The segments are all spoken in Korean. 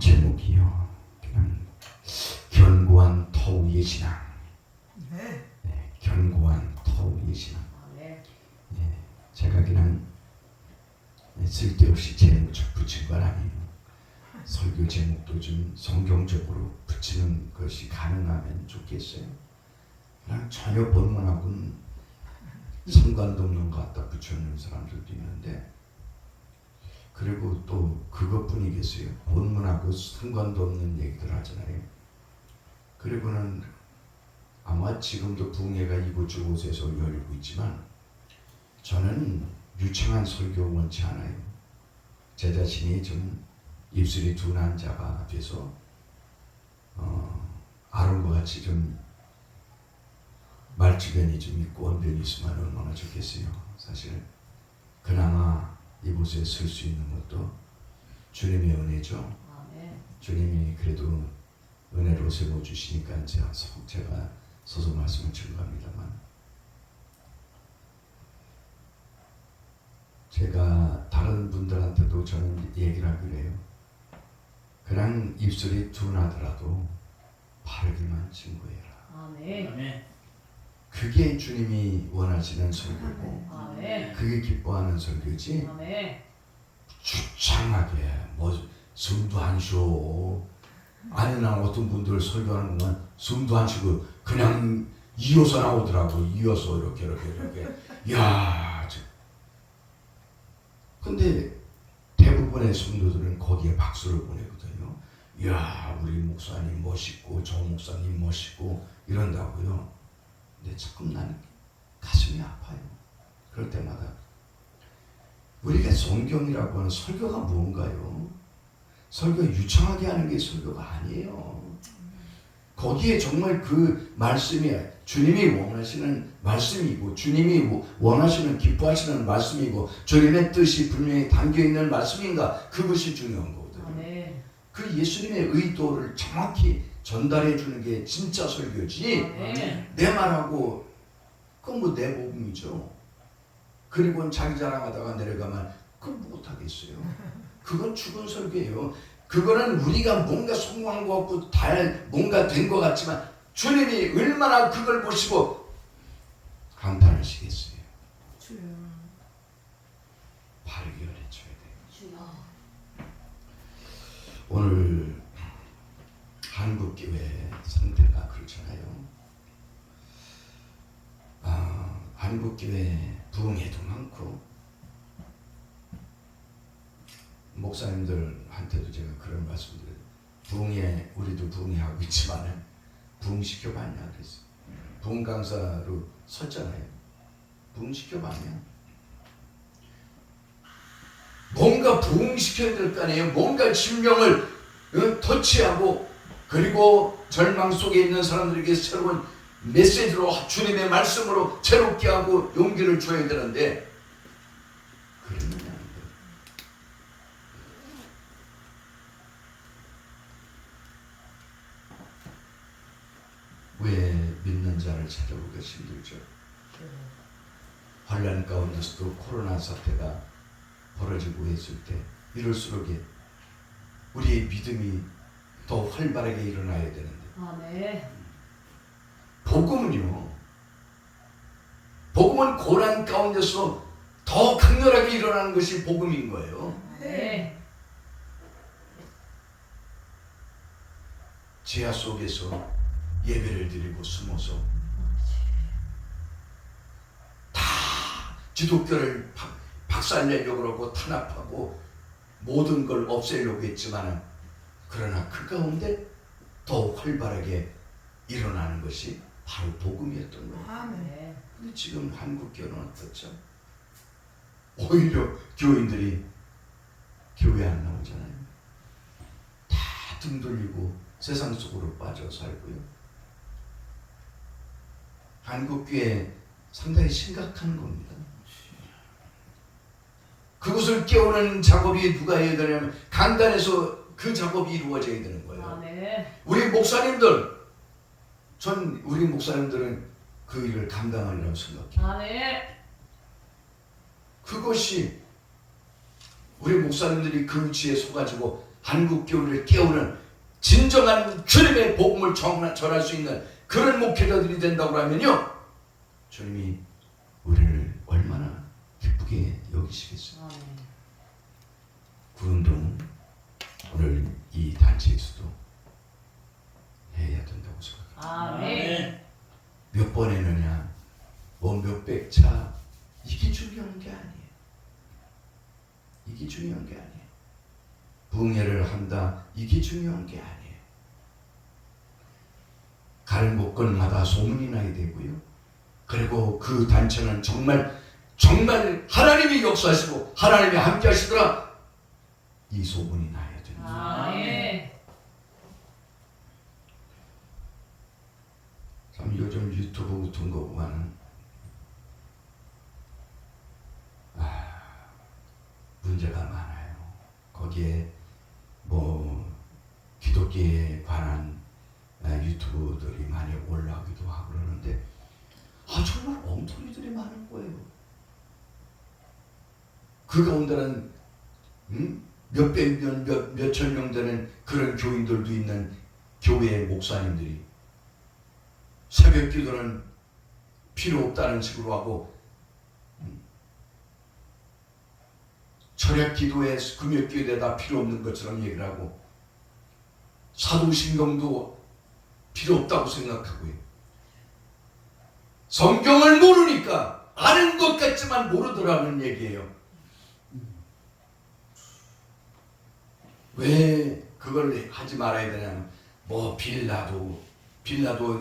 제목이요. 그냥 견고한 터위의 신앙. 네. 네, 견고한 터위의 신앙. 네. 네, 제가 그냥 쓸데없이 제목 붙인 건 아니에요. 설교 제목도 좀 성경적으로 붙이는 것이 가능하면 좋겠어요. 그냥 전혀 본문하고는 상관도 없는 것 같다 붙여놓는 사람들도 있는데, 그리고 또 그것뿐이겠어요. 본문하고 상관도 없는 얘기들 하잖아요. 그리고는 아마 지금도 붕해가 이곳저곳에서 열리고 있지만 저는 유창한 설교 원치 않아요. 제 자신이 좀 입술이 둔한 자가 돼서 아론과 같이 좀 말주변이 좀 있고 언변이 있으면 얼마나 좋겠어요. 사실 그나마 이곳에 설 수 있는 것도 주님의 은혜죠. 주님이 그래도 은혜로 세워주시니까 제가 서서 말씀을 증거합니다만, 제가 다른 분들한테도 저는 얘기를 하기로 요 그냥 입술이 둔하더라도 바르기만 증거해라. 아멘. 그게 주님이 원하시는 설교고, 아멘. 그게 기뻐하는 설교지. 아멘. 주창하게 뭐 숨도 안 쉬어. 아니, 난 어떤 분들 설교하는 것만 숨도 안 쉬고 그냥 이어서 나오더라고. 이어서 이렇게 야, 근데 대부분의 성도들은 거기에 박수를 보내거든요. 야, 우리 목사님 멋있고 저 목사님 멋있고 이런다고요. 근데 조금 나는 가슴이 아파요. 그럴 때마다 우리가 성경이라고 하는 설교가 뭔가요? 설교 유창하게 하는 게 설교가 아니에요. 거기에 정말 그 말씀이 주님이 원하시는 말씀이고, 주님이 원하시는 기뻐하시는 말씀이고, 주님의 뜻이 분명히 담겨있는 말씀인가, 그것이 중요한 거거든요. 아멘. 그 예수님의 의도를 정확히 전달해 주는 게 진짜 설교지. 아멘. 내 말하고 그건 뭐 내 복음이죠. 그리고 자기 자랑하다가 내려가면 그건 못하겠어요. 그건 죽은 설교예요. 그거는 우리가 뭔가 성공한 것 같고 뭔가 된 것 같지만 주님이 얼마나 그걸 보시고 감탄하시겠어요. 바르게 가르쳐야 돼요. 오늘 한국교회 상태가 그렇잖아요. 한국교회 부흥회도 많고, 목사님들한테도 제가 그런 말씀드려요. 부흥회, 우리도 부흥회하고 있지만 부흥시켜봤냐 그랬어요. 부흥 강사로 섰잖아요. 부흥시켜봤냐? 뭔가 부흥시켜야 될 거 아니에요. 뭔가 진명을 터치하고, 그리고 절망 속에 있는 사람들에게 새로운 메시지로, 주님의 말씀으로 새롭게 하고 용기를 줘야 되는데 그러느냐. 왜 믿는 자를 찾아보기가 힘들죠? 환란 가운데서도 코로나 사태가 벌어지고 있을 때 이럴수록 우리의 믿음이 더 활발하게 일어나야 되는데, 아멘. 복음은 고난 가운데서 더 강렬하게 일어나는 것이 복음인 거예요. 네. 지하 속에서 예배를 드리고 숨어서 다 기독교를 박살내려고 하고 탄압하고 모든 걸 없애려고 했지만, 그러나 그 가운데 더 활발하게 일어나는 것이 바로 복음이었던 거예요. 아멘. 근데 지금 한국 교회는 어떻죠? 오히려 교인들이 교회 안 나오잖아요. 다 등 돌리고 세상 속으로 빠져 살고요. 한국 교회 상당히 심각한 겁니다. 그것을 깨우는 작업이 누가 해야 되냐면 강단에서 그 작업이 이루어져야 되는 거예요. 아멘. 우리 목사님들은 그 일을 감당하리라고 생각해요. 아멘. 그것이 우리 목사님들이 그 위치에 서가지고 한국 교회를 깨우는 진정한 주님의 복음을 전할 수 있는 그런 목회자들이 된다고 하면요, 주님이 우리를 얼마나 기쁘게 여기시겠어요. 그 운동은 오늘 이 단체에서도 해야 된다고 생각합니다. 아멘. 몇 번 했느냐, 뭐 몇백 차, 이게 중요한 게 아니에요. 이게 중요한 게 아니에요. 붕해를 한다, 이게 중요한 게 아니에요. 갈 곳곳마다 소문이 나야 되고요. 그리고 그 단체는 정말 하나님이 역사하시고 하나님이 함께 하시더라, 이 소문이 나야 됩니다. 아멘. 참 요즘 유튜브 같은 거 보면은 문제가 많아요. 거기에 뭐 기독교에 관한 유튜브들이 많이 올라오기도 하고 그러는데 정말 엉터리들이 많은 거예요. 그 가운데는 몇백 명, 몇천 명 되는 그런 교인들도 있는 교회의 목사님들이 새벽 기도는 필요 없다는 식으로 하고, 저녁 기도에 금요 기도에다 필요 없는 것처럼 얘기를 하고, 사도신경도 필요 없다고 생각하고요. 성경을 모르니까 아는 것 같지만 모르더라는 얘기예요. 왜 그걸 하지 말아야 되냐면, 뭐 빌라도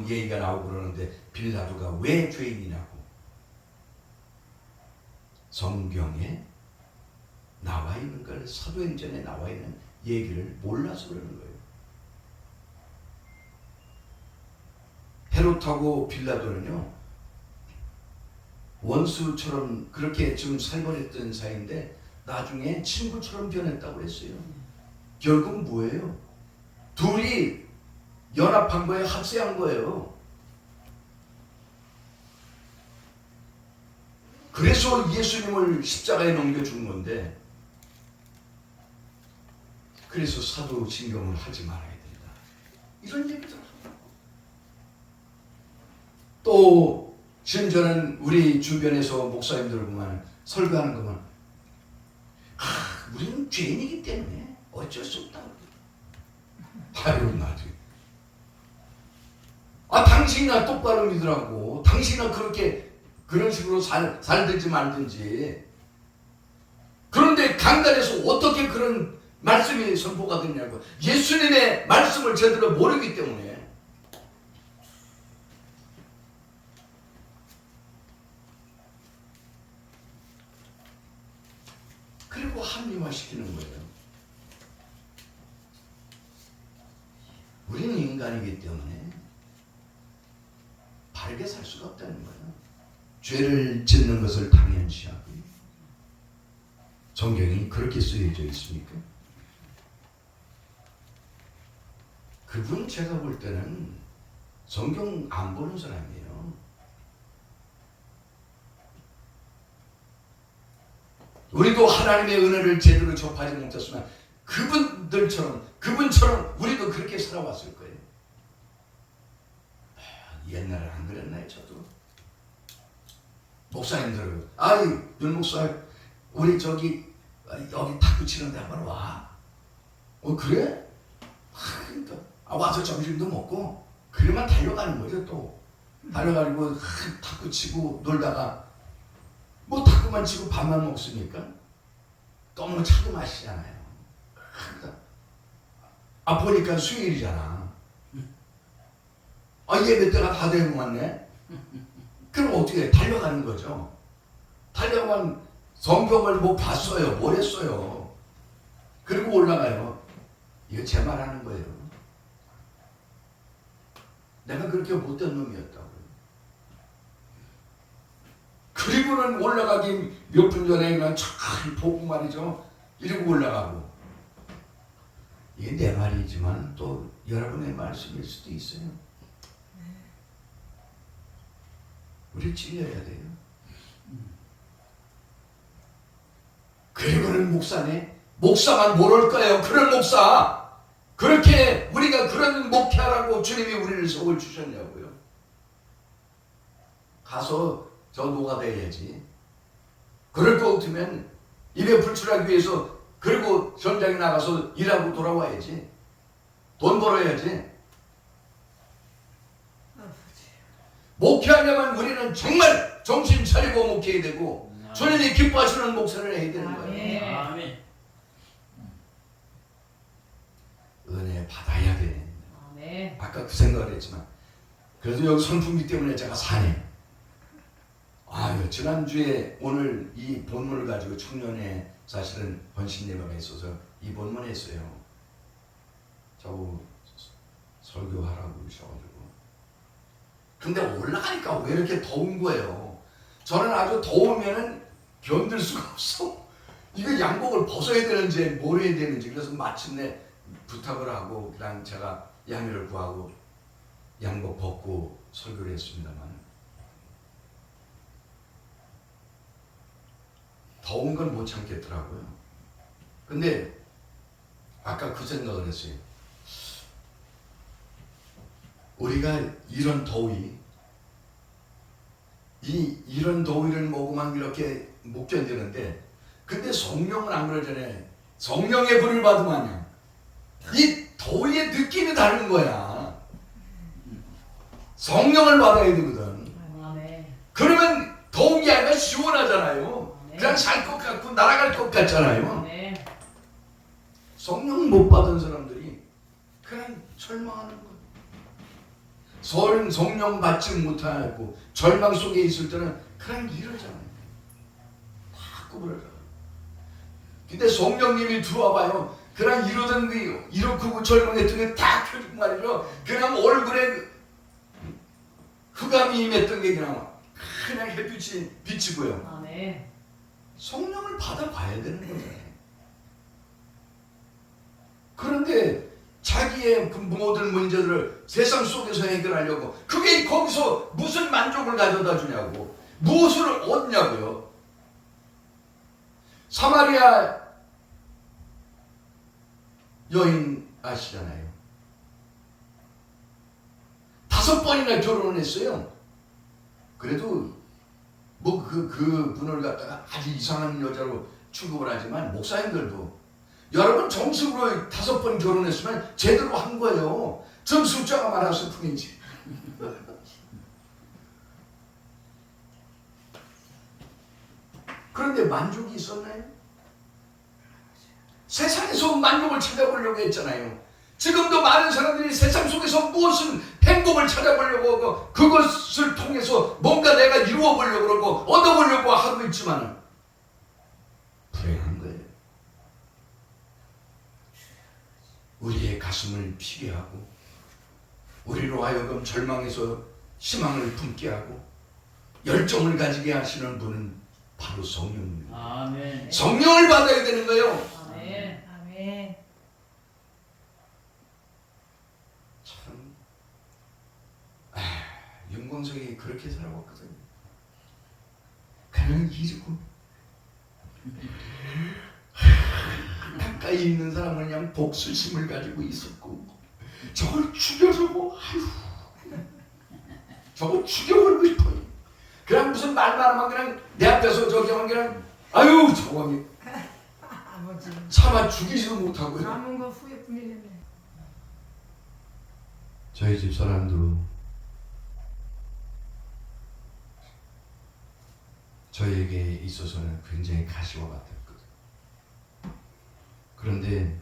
얘기가 나오고 그러는데 빌라도가 왜 죄인이냐고. 성경에 나와 있는 걸, 사도행전에 나와 있는 얘기를 몰라서 그러는 거예요. 헤롯하고 빌라도는요, 원수처럼 그렇게 좀 살벌했던 사이인데 나중에 친구처럼 변했다고 했어요. 결국 뭐예요? 둘이 연합한 거예요? 합세한 거예요? 그래서 예수님을 십자가에 넘겨준 건데, 그래서 사도신경을 하지 말아야 된다, 이런 얘기들 하고, 또 심지어는 우리 주변에서 목사님들 보면 설교하는 거면 우리는 죄인이기 때문에 어쩔 수 없다고. 아유, 나중에 당신이나 똑바로 믿으라고, 당신은 그런 식으로 살든지 말든지. 그런데 강단에서 어떻게 그런 말씀이 선포가 되냐고. 예수님의 말씀을 제대로 모르기 때문에. 그리고 합리화시키는 거예요. 우리는 인간이기 때문에 바르게 살 수가 없다는 거예요. 죄를 짓는 것을 당연시하고. 성경이 그렇게 쓰여져 있습니까? 그분 제가 볼 때는 성경 안 보는 사람이에요. 우리도 하나님의 은혜를 제대로 접하지 못했으면 그분처럼 우리도 그렇게 살아왔을 거예요. 옛날에 안 그랬나요? 저도 목사님들, 윤 목사, 우리 여기 탁구 치는데 한번 와. 그래? 그러니까 와서 점심도 먹고 그러면 달려가는 거죠. 또 달려가지고 탁구 치고 놀다가 뭐 탁구만 치고 밥만 먹으니까 너무 차도 마시잖아요. 보니까 수요일이잖아. 예배 때가 다 되고 왔네. 그럼 어떻게 해? 달려가는 거죠. 달려가면 성경을 뭐 봤어요, 뭘 했어요. 그리고 올라가요. 이거 제 말하는 거예요. 내가 그렇게 못된 놈이었다고요. 그리고는 올라가기 몇 분 전에 그냥 잘 보고 말이죠. 이러고 올라가고. 이게 내 말이지만 또 여러분의 말씀일 수도 있어요. 우리 찔려야 돼요. 그리고는 목사만 모를까요? 그런 목사. 그렇게 우리가 그런 목회하라고 주님이 우리를 속을 주셨냐고요. 가서 저 노가다해야지. 그럴 거 같으면 입에 불출하기 위해서 그리고 전장에 나가서 일하고 돌아와야지. 돈 벌어야지. 목회하려면 우리는 정말 정신 차리고 목회해야 되고 주님이 기뻐하시는 목사를 해야 되는 거예요. 아멘. 은혜 받아야 돼. 아멘. 아까 그 생각을 했지만 그래도 여기 선풍기 때문에 제가 사네. 아유, 지난주에 오늘 이 본문을 가지고 청년회 사실은 헌신 예배가 있어서 이 본문 했어요. 저거 설교하라고 그러셔가지고. 근데 올라가니까 왜 이렇게 더운 거예요? 저는 아주 더우면은 견딜 수가 없어. 이거 양복을 벗어야 되는지 뭘 해야 되는지. 그래서 마침내 부탁을 하고 그냥 제가 양해를 구하고 양복 벗고 설교를 했습니다만 더운 건 못 참겠더라고요. 근데 아까 그 생각을 했어요. 우리가 이런 더위, 이런 더위를 먹고만 이렇게 못 견디는데, 근데 성령은 안 그러잖아요. 성령의 불을 받으면요, 이 더위의 느낌이 다른 거야. 성령을 받아야 되거든. 아멘. 그러면 더운 게 아니라 시원하잖아요. 그냥 살 것 같고 날아갈 것 같잖아요. 아멘. 성령 못 받은 사람들이 그냥 절망하는 거예요. 성령 받지 못하고 절망 속에 있을 때는 그냥 이러잖아요. 다 구부러져요. 근데 성령님이 들어와 봐요. 그냥 이러던 게 이렇고 절망했던 게 다 켜지고 말이죠. 그냥 얼굴에 흑암이 임했던 게 그냥 햇빛이 비치고요. 아멘. 성령을 받아봐야 되는 거잖아요. 그런데 자기의 그 모든 문제들을 세상 속에서 해결하려고 그게 거기서 무슨 만족을 가져다 주냐고, 무엇을 얻냐고요. 사마리아 여인 아시잖아요. 5번이나 결혼을 했어요. 그래도 뭐 그 분을 갖다가 아주 이상한 여자로 취급을 하지만 목사님들도 여러분 정식으로 5번 결혼했으면 제대로 한 거예요. 전 숫자가 많았을 뿐이지. 그런데 만족이 있었나요? 세상에서 만족을 찾아보려고 했잖아요. 지금도 많은 사람들이 세상 속에서 무엇은 행복을 찾아보려고 하고 그것을 통해서 뭔가 내가 이루어보려고 그러고 얻어보려고 하고 있지만 불행한 거예요. 우리의 가슴을 피게 하고 우리로 하여금 절망에서 희망을 품게 하고 열정을 가지게 하시는 분은 바로 성령입니다. 아멘. 성령을 받아야 되는 거예요. 아멘. 아멘. 참, 윤광석이 그렇게 살아왔거든요. 그냥 이러고 가까이 있는 사람은 그냥 복수심을 가지고 있었고 저걸 죽여주고 저걸 죽여버리고 싶어요. 그냥 무슨 말만 하면 그냥 내 앞에서 저기 하면 그냥 아유 저거 아버지 차마 죽이지도 못하고요. 남은 거 후회뿐이네. 저희 집 사람도 저에게 있어서는 굉장히 가시와 같았거든요. 그런데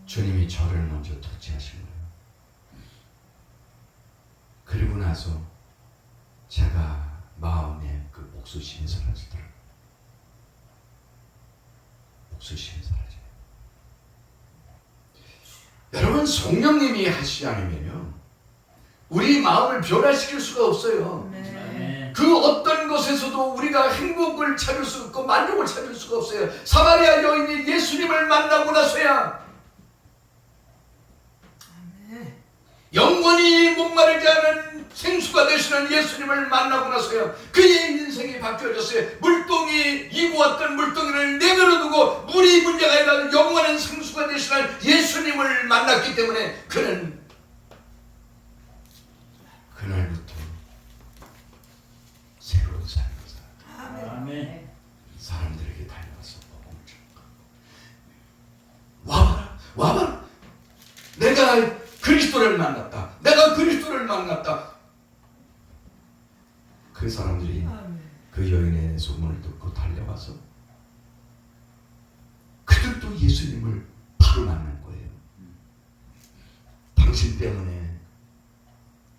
주님이 저를 먼저 터치하신 거예요. 그리고 나서 제가 마음에 그 목수심이 사라지더라고요. 목수심이 사라져요. 여러분 성령님이 하시지 않으면요 우리 마음을 변화시킬 수가 없어요. 아멘. 그 어떤 것에서도 우리가 행복을 찾을 수 없고 만족을 찾을 수가 없어요. 사마리아 여인이 예수님을 만나고 나서야 영원히 목마르지 않은 생수가 되시는 예수님을 만나고 나서요, 그의 인생이 바뀌어졌어요. 물동이 이고 왔던 물동이를 내버려두고 물이 문제가 아니라 영원한 생수가 되시는 예수님을 만났기 때문에 그는 그날부터 새로운 삶을 살아 아멘. 아멘. 사람들에게 달려가서 복음을 전하고, 와봐라 와봐라, 내가 그리스도를 만났다, 내가 그리스도를 만났다. 그 사람들이 아멘. 그 여인의 소문을 듣고 달려와서 그들도 예수님을 바로 만난 거예요. 당신 때문에,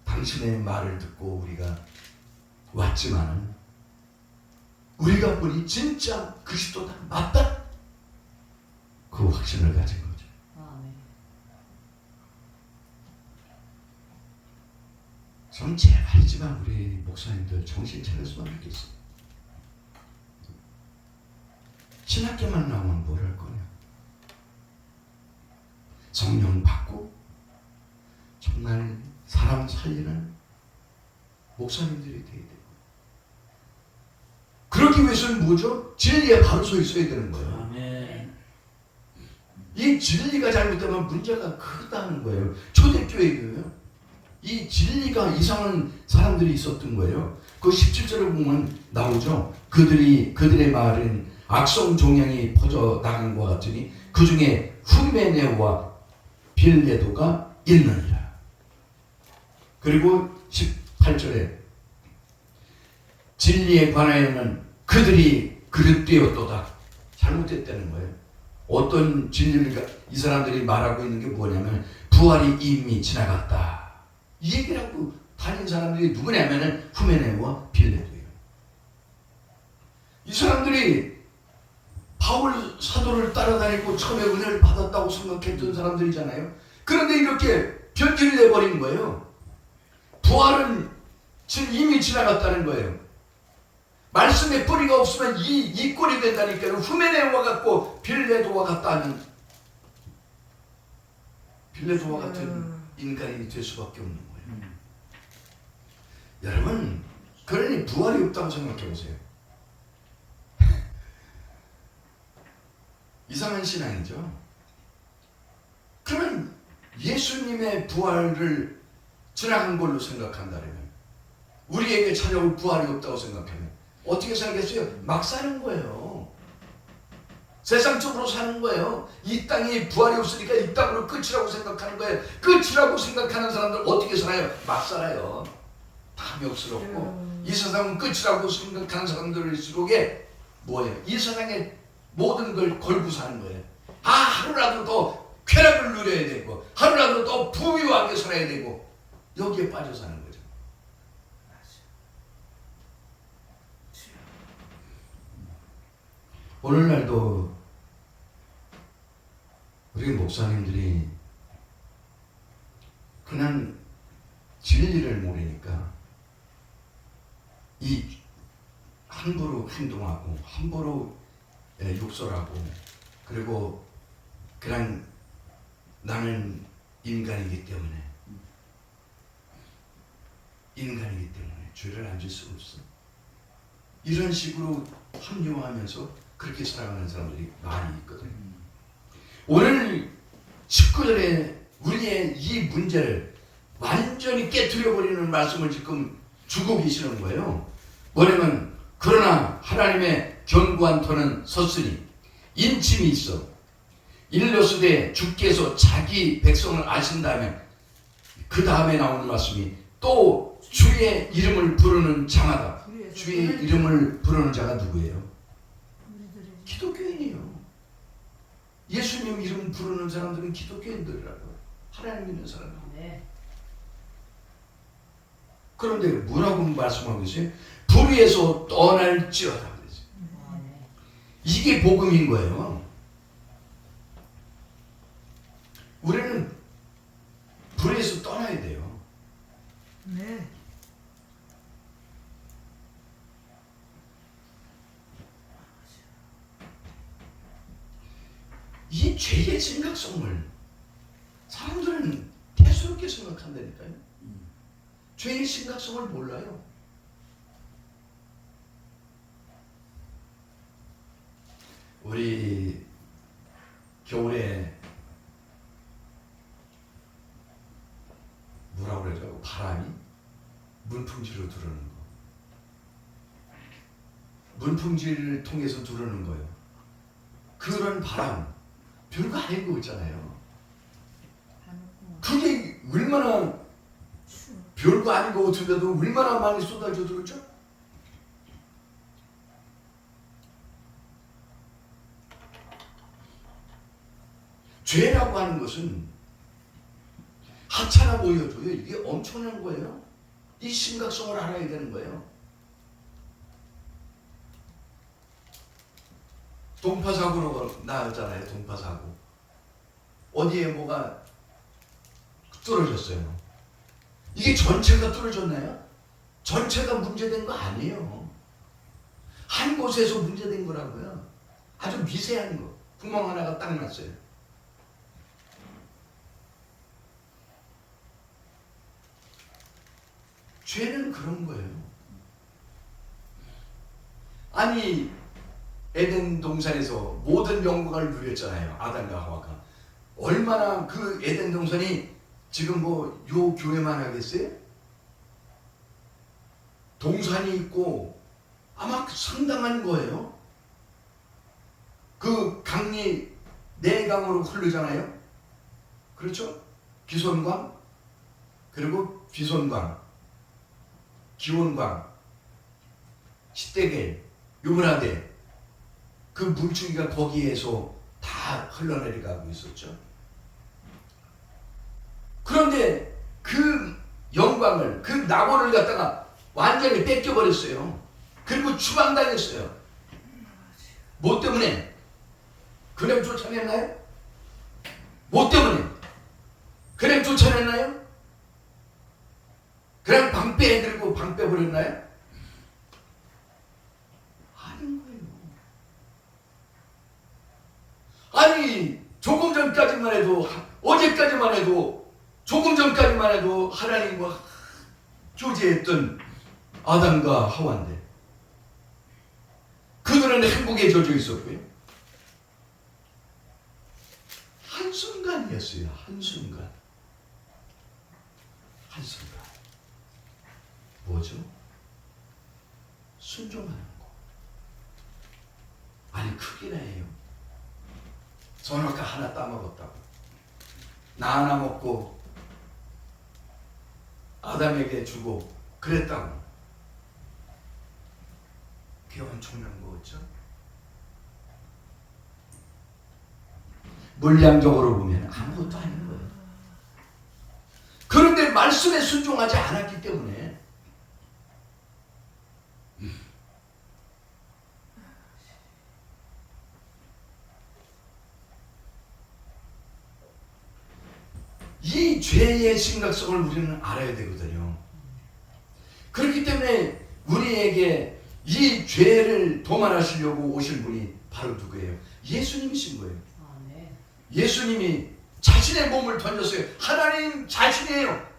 당신의 말을 듣고 우리가 왔지만은 우리가 보니 진짜 그리스도다, 맞다, 그 확신을 가진 거죠. 아멘. 저는 제발이지만 우리 목사님들 정신 차렸으면 좋겠어요. 신학교만 나오면 뭘 할 거냐? 성령 받고 정말 사람 살리는 목사님들이 돼야 되고, 그러기 위해서는 뭐죠? 진리에 바로 서 있어야 되는 거예요. 아멘. 이 진리가 잘못되면 문제가 크다는 거예요. 초대교회도요, 이 진리가 이상한 사람들이 있었던 거예요. 그 17절에 보면 나오죠. 그들의 말은 악성 종양이 퍼져 나간 것 같으니 그 중에 후메네오와 빌레도가 있느니라. 그리고 18절에 진리에 관하여는 그들이 그릇되었도다. 잘못됐다는 거예요. 어떤 진리를 이 사람들이 말하고 있는 게 뭐냐면 부활이 이미 지나갔다, 이 얘기를 하고 다닌 사람들이 누구냐면은 후메네오와 빌레도예요. 이 사람들이 바울 사도를 따라다니고 처음에 은혜를 받았다고 생각했던 사람들이잖아요. 그런데 이렇게 변질을 내버린 거예요. 부활은 지금 이미 지나갔다는 거예요. 말씀의 뿌리가 없으면 이 꼴이 된다니까요. 후메네오와 같고 빌레도와 같다는, 빌레도와 같은 인간이 될 수밖에 없는 거예요. 여러분, 그러니 부활이 없다고 생각해 보세요. 이상한 신앙이죠. 그러면 예수님의 부활을 지나간 걸로 생각한다면, 우리에게 찾아올 부활이 없다고 생각하면 어떻게 살겠어요? 막 사는 거예요. 세상적으로 사는 거예요. 이 땅이 부활이 없으니까 이 땅으로 끝이라고 생각하는 거예요. 끝이라고 생각하는 사람들 어떻게 살아요? 막 살아요. 탐욕스럽고. 이 세상은 끝이라고 생각하는 사람들일수록에 뭐예요? 이 세상에 모든 걸 걸고 사는 거예요. 하루라도 더 쾌락을 누려야 되고, 하루라도 더 부유하게 살아야 되고, 여기에 빠져 사는 거죠. 오늘날도 우리 목사님들이 그냥 진리를 모르니까 이 함부로 행동하고 함부로 욕설하고, 그리고 그냥 나는 인간이기 때문에 죄를 안 질 수 없어, 이런 식으로 합리화하면서 그렇게 살아가는 사람들이 많이 있거든요. 오늘 19절에 우리의 이 문제를 완전히 깨트려버리는 말씀을 지금 주고 계시는 거예요. 뭐냐면, 그러나 하나님의 견고한 터는 섰으니 인침이 있어 일러스되 주께서 자기 백성을 아신다면, 그 다음에 나오는 말씀이 또 주의 이름을 부르는 자마다, 주의 이름을 부르는 자가 누구예요? 기독교인이에요. 예수님 이름 부르는 사람들은 기독교인들이라고, 하나님 믿는 사람들. 네. 그런데 뭐라고 말씀하고 계세요? 불의에서 떠날지어다. 아멘. 이게 복음인 거예요. 우리는 불의에서 떠나야 돼요. 네. 이 죄의 심각성을 사람들은 대수롭게 생각한다니까요. 죄의 심각성을 몰라요. 우리 겨울에 뭐라고 그러죠? 바람이 문풍지로 들어오는 거. 문풍지를 통해서 들어오는 거예요. 그런 바람 별거 아닌 거 있잖아요. 그게 얼마나 별거 아닌 거 같은데도 얼마나 많이 쏟아져 들었죠? 죄라고 하는 것은 하찮아 보여줘요. 이게 엄청난 거예요. 이 심각성을 알아야 되는 거예요. 동파사고로 나왔잖아요. 동파사고. 어디에 뭐가 뚫어졌어요. 이게 전체가 뚫어졌나요? 전체가 문제된 거 아니에요. 한 곳에서 문제된 거라고요. 아주 미세한 거. 구멍 하나가 딱 났어요. 죄는 그런 거예요. 아니 에덴 동산에서 모든 영광을 누렸잖아요. 아담과 하와가. 얼마나 그 에덴 동산이 지금 뭐 요 교회만 하겠어요? 동산이 있고 아마 상당한 거예요. 그 강이 네 강으로 흐르잖아요. 그렇죠? 기손강 그리고 비손강 기온강 시대겔 유브라데 그 물줄기가 거기에서 다 흘러내려가고 있었죠. 그런데 그 영광을 그 낙원을 갖다가 완전히 뺏겨버렸어요. 그리고 추방당했어요. 뭐 때문에? 그냥 쫓아냈나요? 뭐 때문에? 그냥 쫓아냈나요? 그냥 방 빼들고 방 빼버렸나요? 아닌 거예요. 아니 조금 전까지만 해도 어제까지만 해도 조금 전까지만 해도 하나님과 교제했던 아담과 하와인데 그들은 행복에 젖어 있었고요. 한순간이었어요. 한순간. 한순간. 뭐죠? 순종하는 거. 아니 크기나 해요. 선악과 하나 따먹었다고. 나 하나 먹고 아담에게 주고 그랬다고. 그게 엄청난 거였죠. 물량적으로 보면 아무것도 아닌 거예요. 그런데 말씀에 순종하지 않았기 때문에 이 죄의 심각성을 우리는 알아야 되거든요. 그렇기 때문에 우리에게 이 죄를 도말하시려고 오신 분이 바로 누구예요? 예수님이신 거예요. 아, 네. 예수님이 자신의 몸을 던졌어요. 하나님 자신이에요.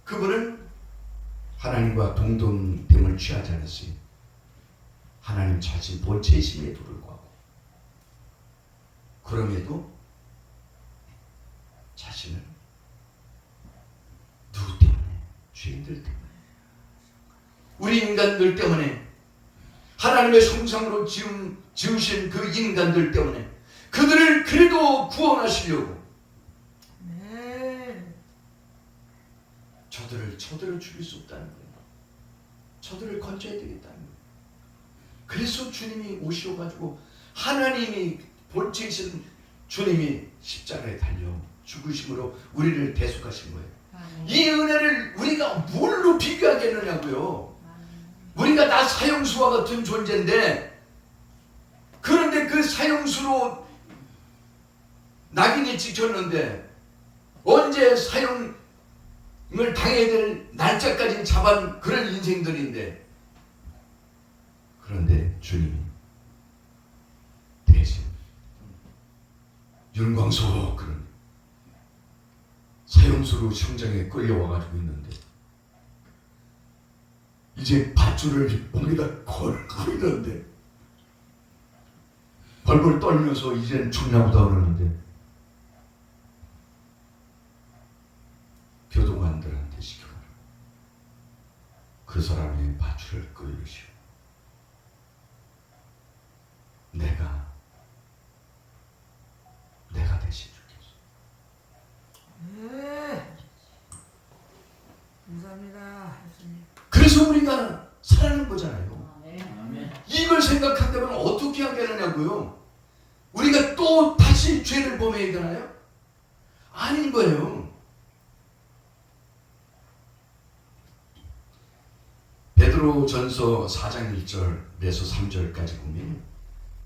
그분은 하나님과 동등됨을 취하지 않았어요. 하나님 자신 본체이심에도 불구하고 그럼에도 자신을 누구 때문에? 죄인들 때문에. 우리 인간들 때문에 하나님의 형상으로 지으신 그 인간들 때문에 그들을 그래도 구원하시려고 네. 저들을 죽일 수 없다는 거예요. 저들을 건져야 되겠다는 거예요. 그래서 주님이 오셔가지고 하나님이 본체이신 주님이 십자가에 달려 죽으심으로 우리를 대속하신 거예요. 이 은혜를 우리가 뭘로 비교하겠느냐고요. 우리가 다 사형수와 같은 존재인데 그런데 그 사형수로 낙인이 찍혔는데 언제 사형을 당해야 될 날짜까지 잡은 그런 인생들인데 그런데 주님이 대신 윤광소 그런 사형수로 형장에 끌려와가지고 있는데 이제 밧줄을 목에다 걸고 있는데 벌벌 떨면서 이젠 죽나보다 그러는데 교도관들한테 시켜가라. 그 사람의 밧줄을 끌으시오. 내가 대신 죽겠어. 네. 감사합니다, 예수님. 그래서 우리가 살아가는 거잖아요. 아멘. 이걸 생각한다면 어떻게 하겠느냐고요. 우리가 또 다시 죄를 범해야 되나요? 아닌 거예요. 베드로전서 4장 1절에서 3절까지 보면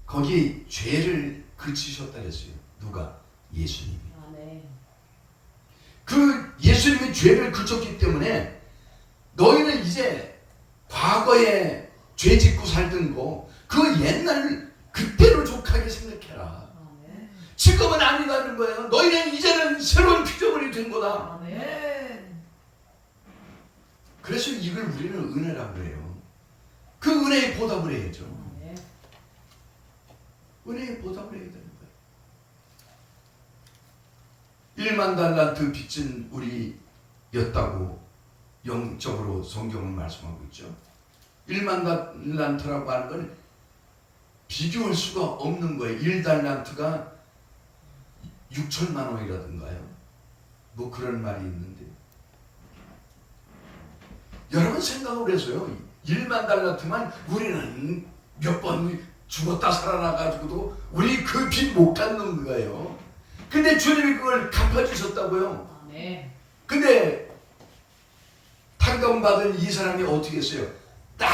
거기 죄를 그치셨다 그랬어요. 누가? 예수님이. 아멘. 그 예수님이 죄를 그쳤기 때문에 너희는 이제 과거에 죄 짓고 살던 거 그 옛날 그때로 족하게 생각해라. 아멘. 지금은 아니라는 거예요. 너희는 이제는 새로운 피조물이 된 거다. 아멘. 네. 그래서 이걸 우리는 은혜라고 해요. 그 은혜에 보답을 해야죠. 아멘. 은혜에 보답을 해야 되는 거예요. 1만 달란트 빚진 우리였다고 영적으로 성경은 말씀하고 있죠. 1만 달란트라고 하는 건 비교할 수가 없는 거예요. 1달란트가 6천만 원이라든가요. 뭐 그런 말이 있는데 여러분 생각을 해서요. 1만 달란트만 우리는 몇 번 죽었다 살아나가지고도 우리 그 빚 못 갚는 거예요. 근데 주님이 그걸 갚아주셨다고요. 아멘. 근데 탕감받은 이 사람이 어떻게 했어요? 딱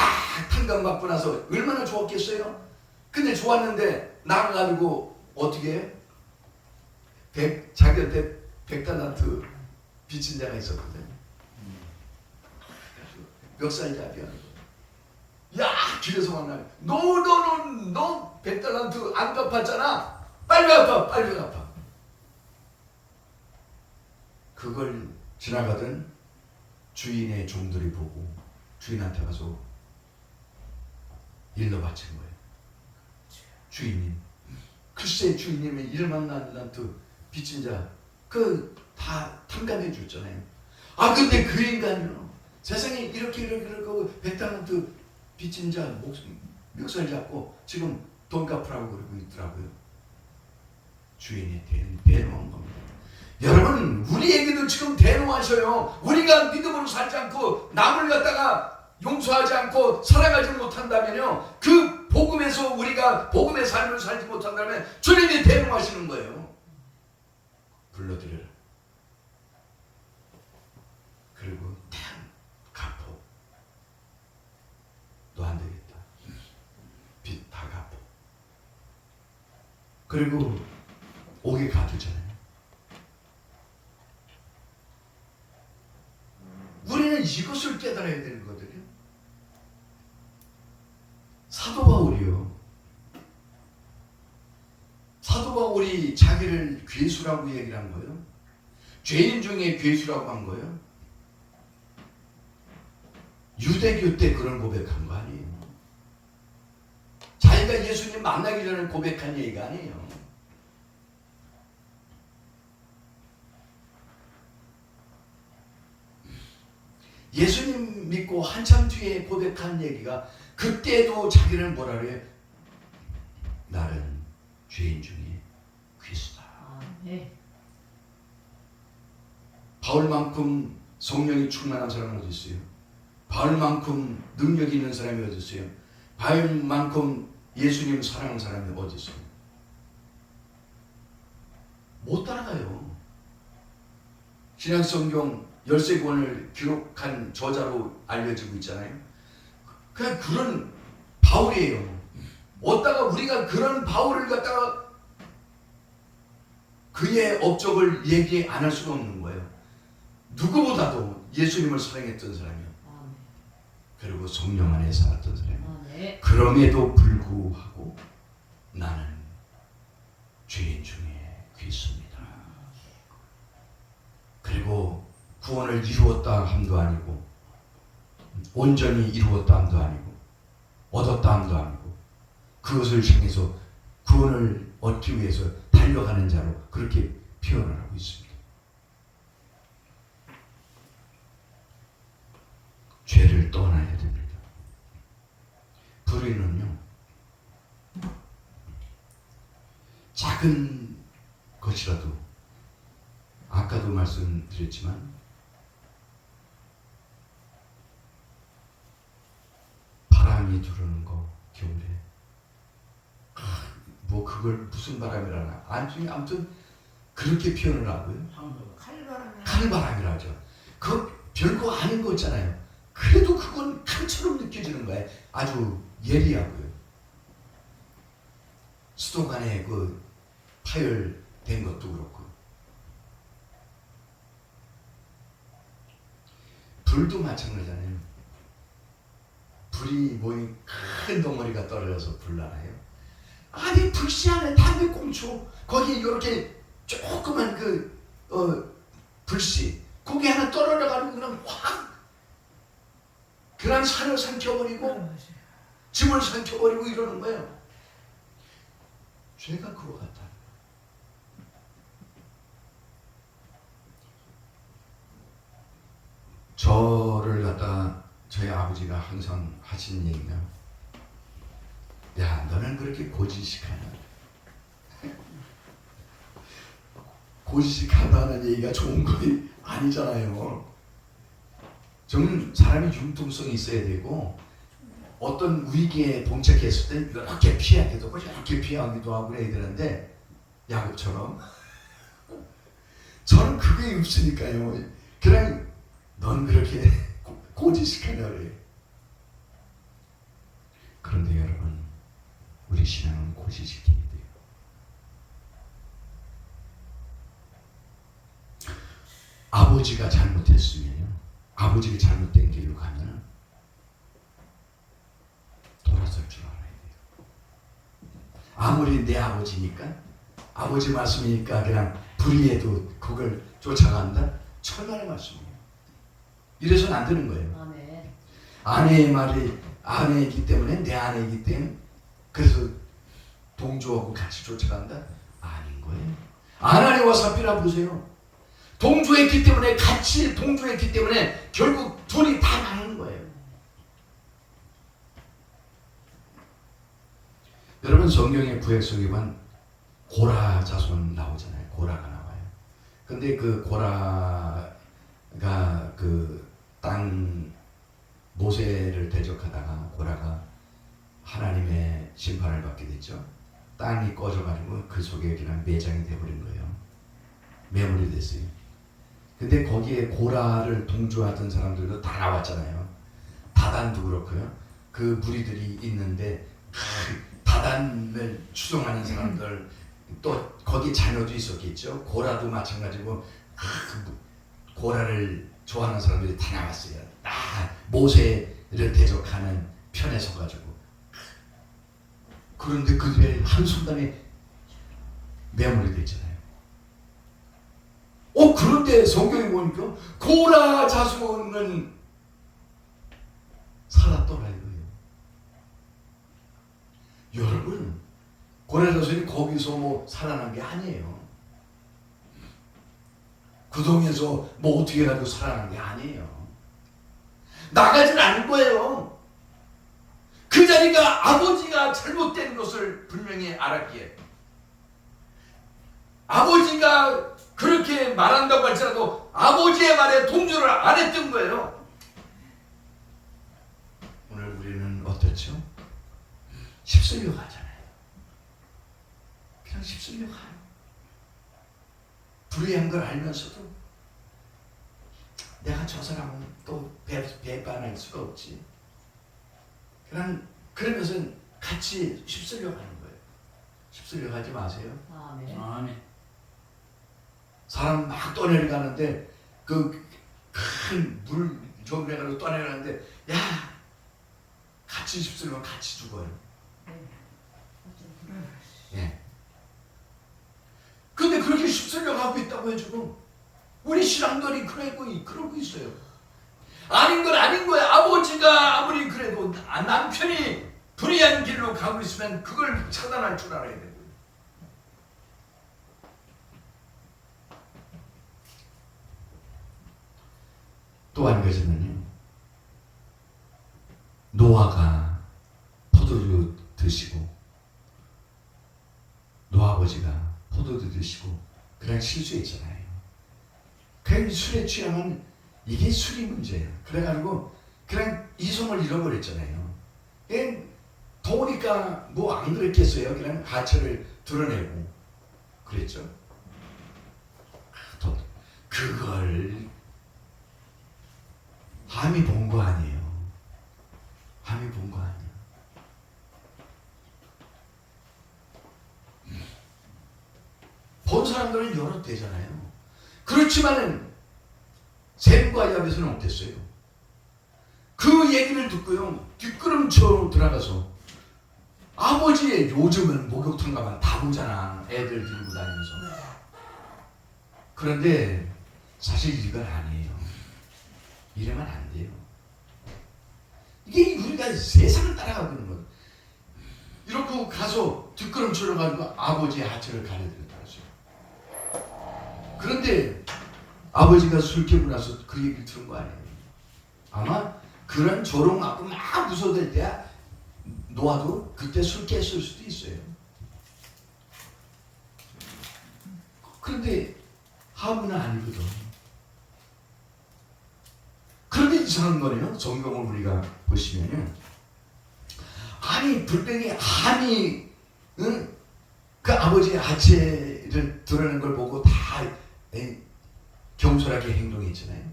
탕감받고 나서 얼마나 좋았겠어요? 근데 좋았는데 나가가지고 어떻게 해? 자기한테 100달란트 빚진 자가 있었거든. 멱살잡이 하는 거. 야, 길에서 만나. 너 100달란트 안 갚았잖아. 빨리 갚아. 그걸 지나가던 주인의 종들이 보고 주인한테 가서 일러 바친 거예요. 주인님, 글쎄 주인님이 1만 달란트 빚진 자 그 다 탕감해 줬잖아요. 아 근데 그 인간이요 세상에 이렇게 100달란트 빚진 자 멱살 잡고 지금 돈 갚으라고 그러고 있더라고요. 주인이 대노한 겁니다. 여러분 우리에게도 지금 대노하셔요. 우리가 믿음으로 살지 않고 남을 갖다가 용서하지 않고 살아가지 못한다면요, 그 복음에서 우리가 복음의 삶을 살지 못한다면 주님이 대노하시는 거예요. 불러드려라. 그리고 딱 갚어. 너 안 되겠다. 빚 다 갚어. 그리고 옥에 가두잖아요. 우리는 이것을 깨달아야 되는 거거든요. 사도 바울이요. 사도 바울이 자기를 괴수라고 얘기를 한 거예요. 죄인 중에 괴수라고 한 거예요. 유대교 때 그런 고백한 거 아니에요. 자기가 예수님 만나기 전에 고백한 얘기가 아니에요. 예수님 믿고 한참 뒤에 고백한 얘기가 그때도 자기는 뭐라 그래요? 나는 죄인 중에 괴수다. 아멘. 바울만큼 성령이 충만한 사람은 어디 있어요? 바울만큼 능력이 있는 사람이 어디 있어요? 바울만큼 예수님 사랑하는 사람이 어디 있어요? 못 따라가요. 신약성경 13권을 기록한 저자로 알려지고 있잖아요. 그냥 그런 바울이에요. 어디다가 우리가 그런 바울을 갖다가 그의 업적을 얘기 안 할 수가 없는 거예요. 누구보다도 예수님을 사랑했던 사람이요. 아멘. 그리고 성령 안에 살았던 사람이요. 아멘. 그럼에도 불구하고 나는 죄인 중에 괴수입니다. 그리고 구원을 이루었다 함도 아니고 온전히 이루었다함도 아니고 얻었다함도 아니고 그것을 향해서 구원을 얻기 위해서 달려가는 자로 그렇게 표현을 하고 있습니다. 죄를 떠나야 됩니다. 불의는요, 작은 것이라도 아까도 말씀드렸지만 바람이 들어오는 거 겨울에 뭐 그걸 무슨 바람이라나 아무튼 그렇게 표현을 하고요. 칼바람이 칼바람이라 하죠. 그 별거 아닌 거 있잖아요. 그래도 그건 칼처럼 느껴지는 거예요. 아주 예리하고요. 수도관에 그 파열된 것도 그렇고 불도 마찬가지잖아요. 불이 모인 큰 덩어리가 떨어져서 불나나요? 아니 불씨 안에 담배꽁초 거기 이렇게 조그만 불씨 거기 하나 떨어져가지고 그냥 확 그냥 산을 삼켜버리고 짐을 삼켜버리고 이러는 거예요. 죄가 그거 같다. 저를 갖다가 저희 아버지가 항상 하신 얘기가 야 너는 그렇게 고지식하냐. 고지식하다는 얘기가 좋은 건 아니잖아요. 저는 사람이 융통성이 있어야 되고 어떤 위기에 봉착했을 때 이렇게 피하기도 하고 이렇게 피하기도 하고 그래야 되는데 야곱처럼 저는 그게 없으니까요. 그냥 넌 그렇게 고지식하냐 그래요. 그런데 여러분 우리 신앙은 고지식해야 돼요. 아버지가 잘못했으면요. 아버지가 잘못된 길로 가면 돌아설 줄 알아야 돼요. 아무리 내 아버지니까 아버지 말씀이니까 그냥 불의해도 그걸 쫓아간다? 천만의 말씀이에요. 이래서는 안 되는 거예요. 아멘. 아내의 말이 아내이기 때문에 내 아내이기 때문에 그래서 동조하고 같이 쫓아간다? 아닌 거예요. 아나니와 삽비라 보세요. 동조했기 때문에 같이 동조했기 때문에 결국 둘이 다 망한 거예요. 여러분 성경의 구약 속에 보면 고라 자손 나오잖아요. 고라가 나와요. 근데 그 고라가 그 땅 모세를 대적하다가 고라가 하나님의 심판을 받게 됐죠. 땅이 꺼져가지고 그 속에 그냥 매장이 돼버린 거예요. 매몰이 됐어요. 근데 거기에 고라를 동조하던 사람들도 다 나왔잖아요. 다단도 그렇고요. 그 무리들이 있는데 다단을 추종하는 사람들 또 거기 자녀도 있었겠죠. 고라도 마찬가지고 고라를 좋아하는 사람들이 다 나왔어요. 다 모세를 대적하는 편에 서가지고. 그런데 그들의 한순간에 매몰이 됐잖아요. 그런데 성경에 보니까 고라 자손은 살았더라 이거예요. 여러분 고라 자손이 거기서 뭐 살아난 게 아니에요. 그 동에서 뭐 어떻게 해가지고 살아난 게 아니에요. 나가질 않은 거예요. 그 자리가 아버지가 잘못된 것을 분명히 알았기에 아버지가 그렇게 말한다고 할지라도 아버지의 말에 동조를 안 했던 거예요. 오늘 우리는 어떻죠? 휩쓸려 가잖아요. 그냥 휩쓸려 가요. 불의한 걸 알면서도 내가 저 사람은 또 배반할 수가 없지. 그냥 그러면서 같이 휩쓸려 가는 거예요. 휩쓸려 가지 마세요. 아멘. 아멘. 사람 막 떠내려가는데 그 큰 물 정리해가지고 떠내려가는데 야 같이 휩쓸면 같이 죽어요. 예. 근데 그렇게 휩쓸려 가고 있다고요 지금. 우리 신앙들이 그러고 있어요. 아닌 건 아닌 거야. 아버지가 아무리 그래도 남편이 불의한 길로 가고 있으면 그걸 차단할 줄 알아야 되고. 또 한 가지는요. 노아가 포도주 드시고 노아버지가 포도주 드시고 그냥 실수했잖아요. 그냥 술에 취하면 이게 술이 문제예요. 그래가지고 그냥 이성을 잃어버렸잖아요. 그냥 더우니까 뭐 안 그랬겠어요. 그냥 하체를 드러내고 그랬죠. 그걸 함이 본 거 아니에요. 함이 본 거 아니에요. 본 사람들은 여러 되잖아요. 그렇지만은 셈과 야벳은 어땠어요? 그 얘기를 듣고요, 뒷걸음처럼 들어가서 아버지의 요즘은 목욕탕 가면 다 보잖아. 애들 들고 다니면서. 그런데 사실 이건 아니에요. 이러면 안 돼요. 이게 우리가 세상을 따라가고 있는 거예요. 이렇게 가서 뒷걸음처럼 가지고 아버지의 하체를 가려들었다. 그런데 아버지가 술 깨고 나서 그 얘기를 들은 거 아니에요. 아마 그런 조롱 맞고 막 무서워될 때야 노아도 그때 술 깼을 수도 있어요. 그런데 함은 아니거든. 그런데 이상한 거네요. 성경을 우리가 보시면요. 아니 불행히 함이 그 아버지의 하체를 드러낸 걸 보고 다 겸손하게 행동했잖아요.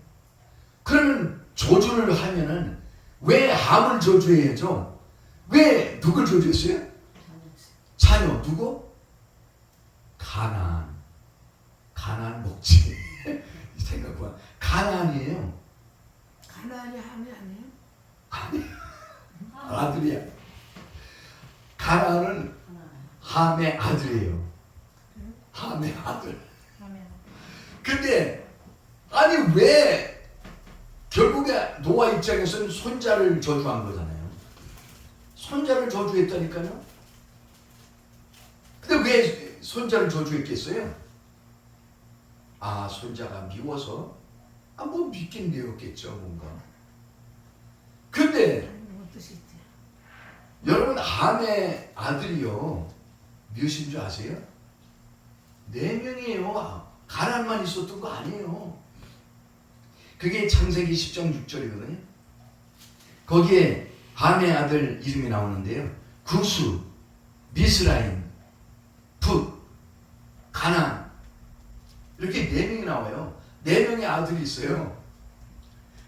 그러면 저주를 하면은 왜 함을 저주해야죠? 왜 누굴 저주했어요? 자녀 누구? 가나안 먹지. 생각보다 가나안이에요. 가나안이 함이 아니에요? 아들이야. 가나안은 함의 아들이에요. 함의 아들. 근데 아니 왜 결국에 노아 입장에서는 손자를 저주한 거잖아요. 손자를 저주했다니까요. 근데 왜 손자를 저주했겠어요? 아, 손자가 미워서 뭐 믿긴 미웠겠죠 뭔가. 근데 무슨 뜻이 있지? 여러분 함의 아들이요 몇인 줄 아세요? 4명이에요. 가난만 있었던 거 아니에요. 그게 창세기 10장 6절이거든요. 거기에 함의 아들 이름이 나오는데요. 구수, 미스라임, 풋, 가나안 이렇게 4명이 나와요. 4명의 아들이 있어요.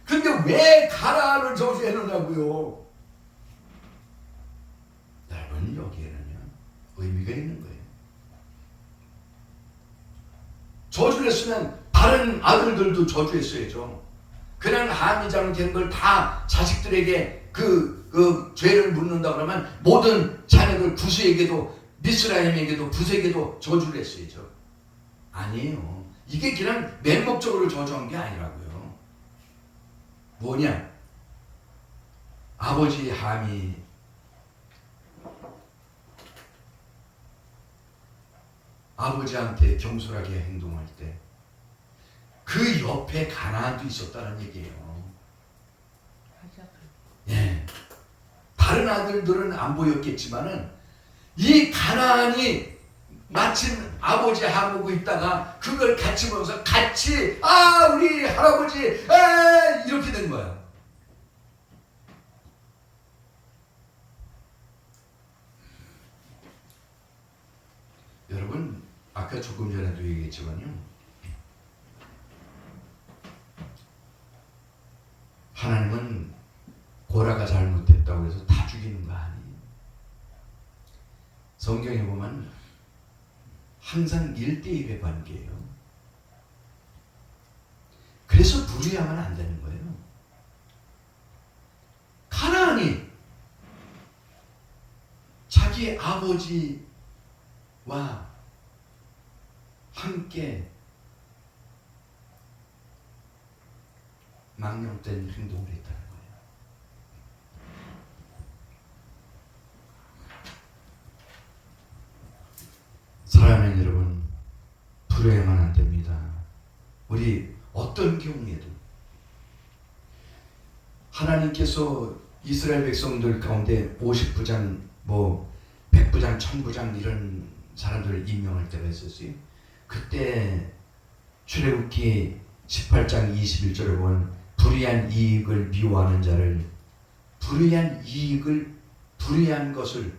근데 왜 가나안을 저주해놓냐고요. 여러분 여기에는요 의미가 있는 거예요. 저주를 했으면 다른 아들들도 저주했어야죠. 그냥 함이 잘못된 걸 다 자식들에게 그 죄를 묻는다 그러면 모든 자녀들 구스에게도 미스라임에게도 붓에게도 저주를 했어야죠. 아니에요. 이게 그냥 맹목적으로 저주한 게 아니라고요. 뭐냐? 아버지 함이 아버지한테 겸손하게 행동할 때 그 옆에 가나안도 있었다는 얘기예요. 예. 다른 아들들은 안 보였겠지만은 이 가나안이 마침 아버지 함하고 있다가 그걸 같이 보면서 같이 우리 할아버지 이렇게 된 거야. 여러분 아까 조금 전에도 얘기했지만요. 하나님은 고라가 잘못했다고 해서 다 죽이는 거 아니에요. 성경에 보면 항상 1대1의 관계예요. 그래서 불의하면 안 되는 거예요. 가나안이 자기 아버지와 함께 망령된 행동을 했다는 거예요. 사랑하는 여러분, 부러워야만 안 됩니다. 우리 어떤 경우에도 하나님께서 이스라엘 백성들 가운데 50부장, 100부장, 1000부장 이런 사람들을 임명할 때가 있었어요. 그때 출애굽기 18장 21절에 보면 불의한 이익을 미워하는 자를, 불의한 것을,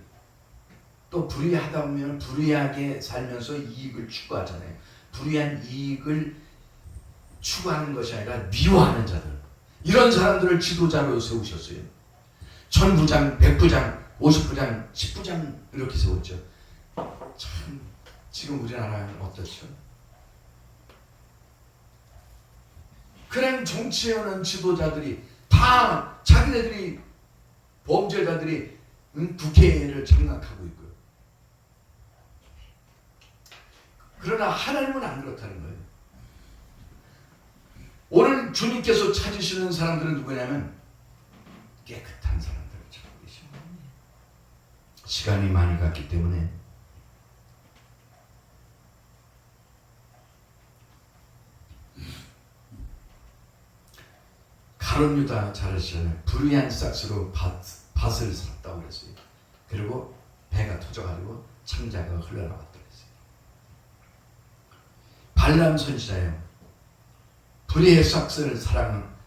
또 불의하다 보면 불의하게 살면서 이익을 추구하잖아요. 불의한 이익을 추구하는 것이 아니라 미워하는 자들, 이런 사람들을 지도자로 세우셨어요. 1000부장, 100부장, 50부장, 10부장 이렇게 세웠죠. 참 지금 우리나라는 어떻죠? 그냥 정치해오는 지도자들이 다 자기네들이 범죄자들이 국회를 장악하고 있고요. 그러나 하나님은 안 그렇다는 거예요. 오늘 주님께서 찾으시는 사람들은 누구냐면 깨끗한 사람들을 찾고 계십니다. 시간이 많이 갔기 때문에 가룟 유다 잘 아시잖아요. 불의한 싹스로 밭을 샀다고 그랬어요. 그리고 배가 터져가지고 창자가 흘러나왔다고 그랬어요. 발람 선지자예요. 불의의 싹스를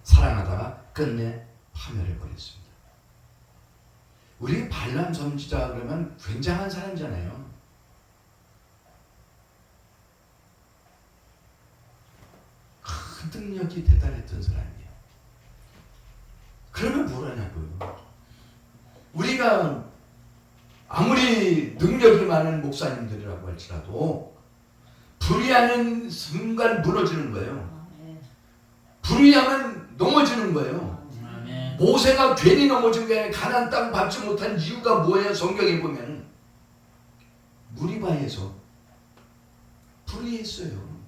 사랑하다가 끝내 파멸해버렸습니다. 우리 발람 선지자 그러면 굉장한 사람이잖아요. 큰 능력이 대단했던 사람이에요. 그러면 뭘 하냐고요. 우리가 아무리 능력이 많은 목사님들이라고 할지라도 불의하는 순간 무너지는 거예요. 불의하면 넘어지는 거예요. 모세가 괜히 넘어진 게 아니라 가나안 땅 밟지 못한 이유가 뭐예요? 성경에 보면 무리바에서 불의했어요.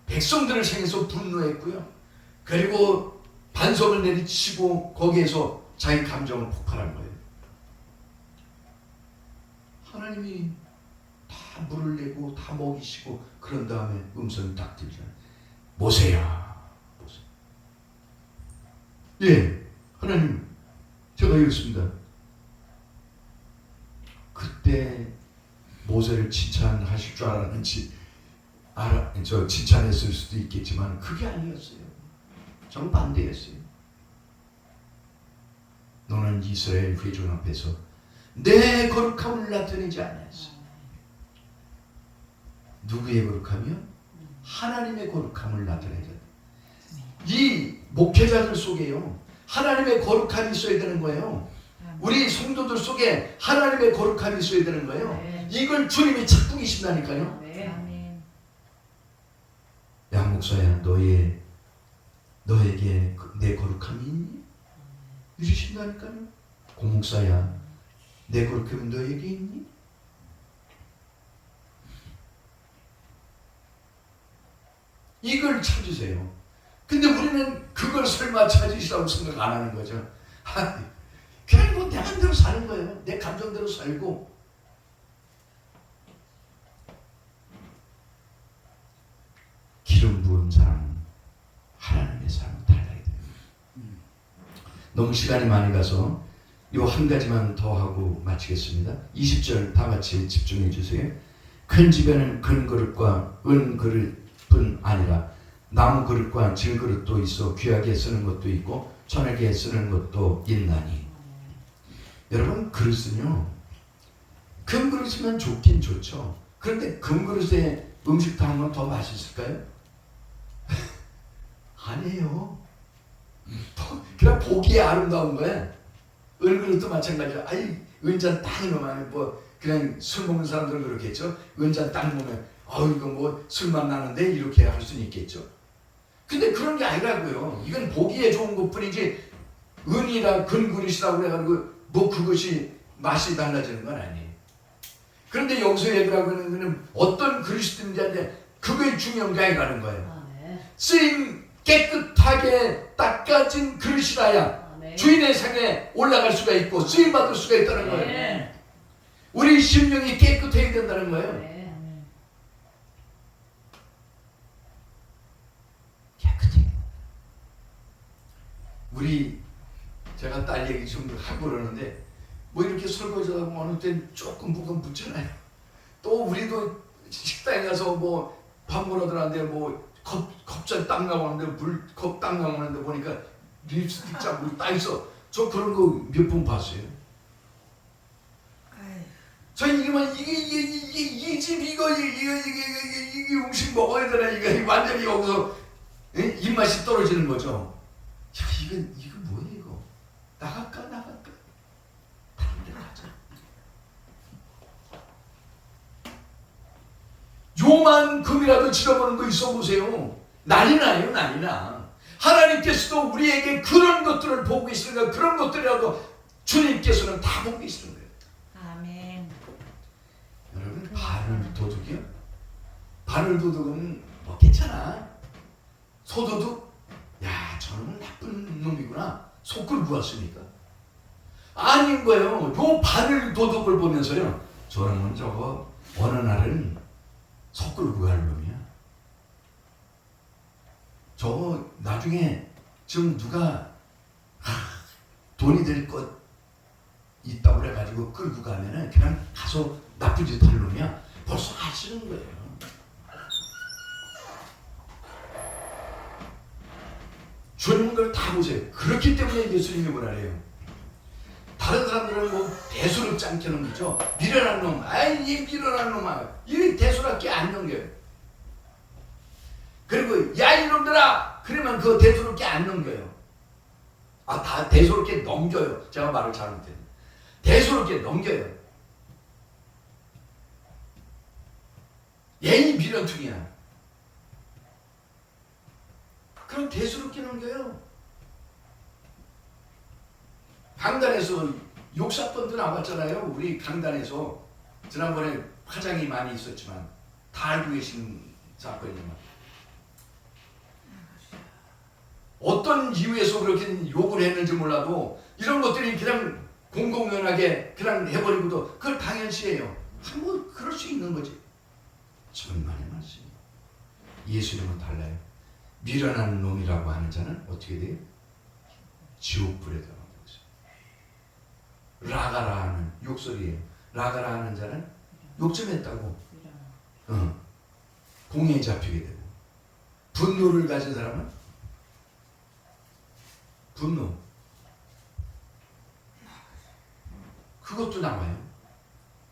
백성들을 향해서 분노했고요. 그리고 반석을 내리치고 거기에서 자기 감정을 폭발한 거예요. 하나님이 다 물을 내고 다 먹이시고 그런 다음에 음성이 딱 들잖아요. 모세야. 모세. 예, 하나님 제가 이렇습니다. 그때 모세를 칭찬하실 줄 알았는지 칭찬했을 수도 있겠지만 그게 아니었어요. 정반대였어요. 너는 이스라엘 회중 앞에서 내 거룩함을 나타내지 않았어. 누구의 거룩함이요? 하나님의 거룩함을 나타내자. 이 목회자들 속에요, 하나님의 거룩함이 있어야 되는 거예요. 우리 성도들 속에 하나님의 거룩함이 있어야 되는 거예요. 이걸 주님이 찾고 계신다니까요. 야 목사야, 너에게 내 거룩함이 있니? 이러신다니까요. 고 목사야, 내 거룩함이 너에게 있니? 이걸 찾으세요. 근데 우리는 그걸 설마 찾으시라고 생각 안 하는 거죠. 그냥 뭐 내 맘대로 사는 거예요. 내 감정대로 살고. 기름 부은 사람은 하나님의 사람은 달라야 돼요. 너무 시간이 많이 가서 요 한 가지만 더 하고 마치겠습니다. 20절 다 같이 집중해 주세요. 큰 집에는 큰 그릇과 은 그릇뿐 아니라 나무 그릇과 질 그릇도 있어 귀하게 쓰는 것도 있고 천하게 쓰는 것도 있나니. 여러분, 그릇은요, 금 그릇이면 좋긴 좋죠. 그런데 금 그릇에 음식 담으면 더 맛있을까요? 아니에요. 그냥 보기에 아름다운 거야. 은 그릇도 마찬가지야. 아이, 은잔 딱 넣으면 그냥 술 먹는 사람들은 그렇겠죠. 은잔 딱 넣으면 이거 뭐 술만 나는데 이렇게 할 수는 있겠죠. 근데 그런 게 아니라고요. 이건 보기에 좋은 것뿐이지 은이라 근그릇이라고 그래가지고 뭐 그것이 맛이 달라지는 건 아니에요. 그런데 여기서 얘기하고 있는 거는 어떤 그릇이든지 한데 그게 중요한 게 아니라는 거예요. 쓰임 깨끗하게 닦아진 그릇이라야 아멘. 주인의 상에 올라갈 수가 있고 쓰임받을 수가 있다는 거예요. 네. 우리 심령이 깨끗해야 된다는 거예요. 네. 깨끗해. 우리 제가 딸 얘기 좀 하고 그러는데 뭐 이렇게 설거지하다 보면 어느 때는 조금 뭐가 묻잖아요. 또 우리도 식당에 가서 뭐 밥 먹으러 들어갔는데 뭐 컵잔 딱 나오는데 물컵 딱 나오는데 보니까 립스틱 자국이 딱 있어. 저 그런 거 몇 번 봤어요. 아유, 저 이게만 이 집 이게 음식 먹어야 되나 이거 완전히 여기서 입맛이 떨어지는 거죠. 야 이거 뭐야 이거 나갈까 다른 데 가자. 요만큼이라도 지켜보는 거 있어 보세요. 난리 나요 난리 나. 하나님께서도 우리에게 그런 것들을 보고 계시는 그런 것들이라도 주님께서는 다 보고 계시는 거예요. 아멘. 여러분 바늘 도둑이요? 바늘 도둑은 뭐 괜찮아. 소도둑? 야 저놈은 나쁜 놈이구나. 소 끌고 왔으니까. 아닌 거예요. 요 바늘 도둑을 보면서요. 저놈은 저거 어느 날은 소 끌고 갈 놈이야. 저거 나중에 지금 누가 돈이 될 것 있다고 그래가지고 끌고 가면은 그냥 가서 나쁜 짓 할 놈이야. 벌써 아시는 거예요. 주님은 걸 다 보세요. 그렇기 때문에 예수님이 뭐라 그래요. 다른 사람들은 뭐 대수롭지 않게 넘기죠. 미련한 놈, 아이 이 미련한 놈아, 이 대수롭게 안 넘겨요. 그리고 야 이놈들아, 그러면 그거 대수롭게 안 넘겨요. 아, 다 대수롭게 넘겨요. 제가 말을 잘못했네. 대수롭게 넘겨요. 얘이 미련퉁이야. 그럼 대수롭게 넘겨요. 강단에서 욕사건도 나왔잖아요. 우리 강단에서 지난번에 화장이 많이 있었지만 다 알고 계신 사건이지만 어떤 이유에서 그렇게 욕을 했는지 몰라도 이런 것들이 그냥 공공연하게 그냥 해버리고도 그걸 당연시해요. 뭐 그럴 수 있는 거지. 천만의 말씀. 예수님은 달라요. 미련한 놈이라고 하는 자는 어떻게 돼요? 지옥불에 들어간다고 했어요. 라가라 하는 욕설이에요. 라가라 하는 자는 욕 좀 했다고 공에 잡히게 되고, 분노를 가진 사람은 분노, 그것도 나와요.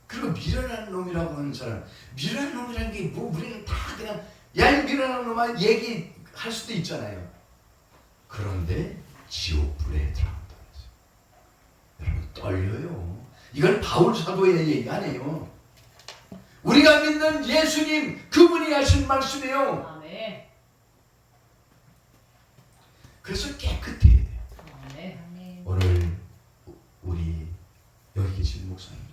그리고 미련한 놈이라고 하는 사람, 미련한 놈이라는 게 뭐 우리는 다 그냥 야 이 미련한 놈아 얘기할 수도 있잖아요. 그런데 지옥불에 들어간다고 했어요. 여러분 떨려요. 이건 바울 사도의 얘기 아니에요. 우리가 믿는 예수님 그분이 하신 말씀이에요. 아멘. 그래서 깨끗해야 돼요. 아멘. 오늘 우리 여기 계신 목사님들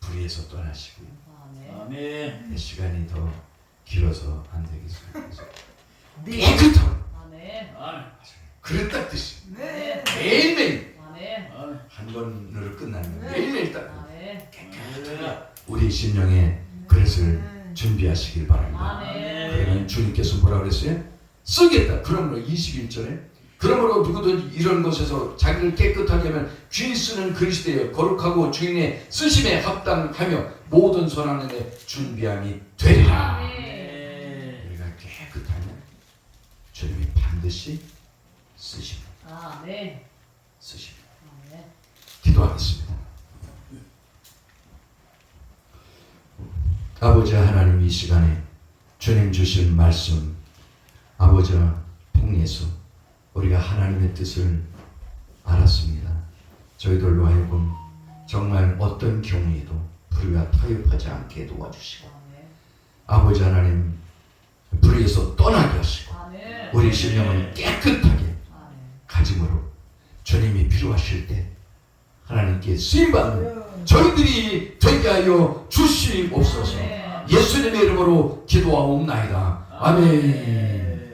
불의에서 떠나시고요. 아멘. 아멘. 시간이 더 길어서 안 되겠어요. 그래서 네. 깨끗하고 아멘. 아멘. 그릇 닦듯이 네. 매일매일 아멘. 아멘. 한 번으로 끝나는 네. 매일매일 닦고 아멘. 우리 심령의 그릇을 네. 준비하시길 바랍니다. 아멘. 그러면 주님께서 뭐라 그랬어요? 쓰겠다. 그러므로 21절에 그러므로 누구든지 이런 것에서 자기를 깨끗하게 하면 귀 쓰는 그릇이 되어 거룩하고 주인의 쓰심에 합당하며 모든 선한 일에 준비함이 되리라. 아멘. 우리가 깨끗하면 주님이 반드시 쓰십니다. 아멘. 쓰십니다. 아멘. 기도하겠습니다. 아버지 하나님, 이 시간에 주님 주신 말씀 아버지와 통해서 우리가 하나님의 뜻을 알았습니다. 저희들로 하여금 정말 어떤 경우에도 불의와 타협하지 않게 도와주시고 아멘. 아버지 하나님 불의에서 떠나게 하시고 아멘. 우리 심령을 깨끗하게 아멘. 가짐으로 주님이 필요하실 때 하나님께 쓰임받는 저희들이 되게 하여 주시옵소서. 아멘. 예수님의 이름으로 기도하옵나이다. 아멘.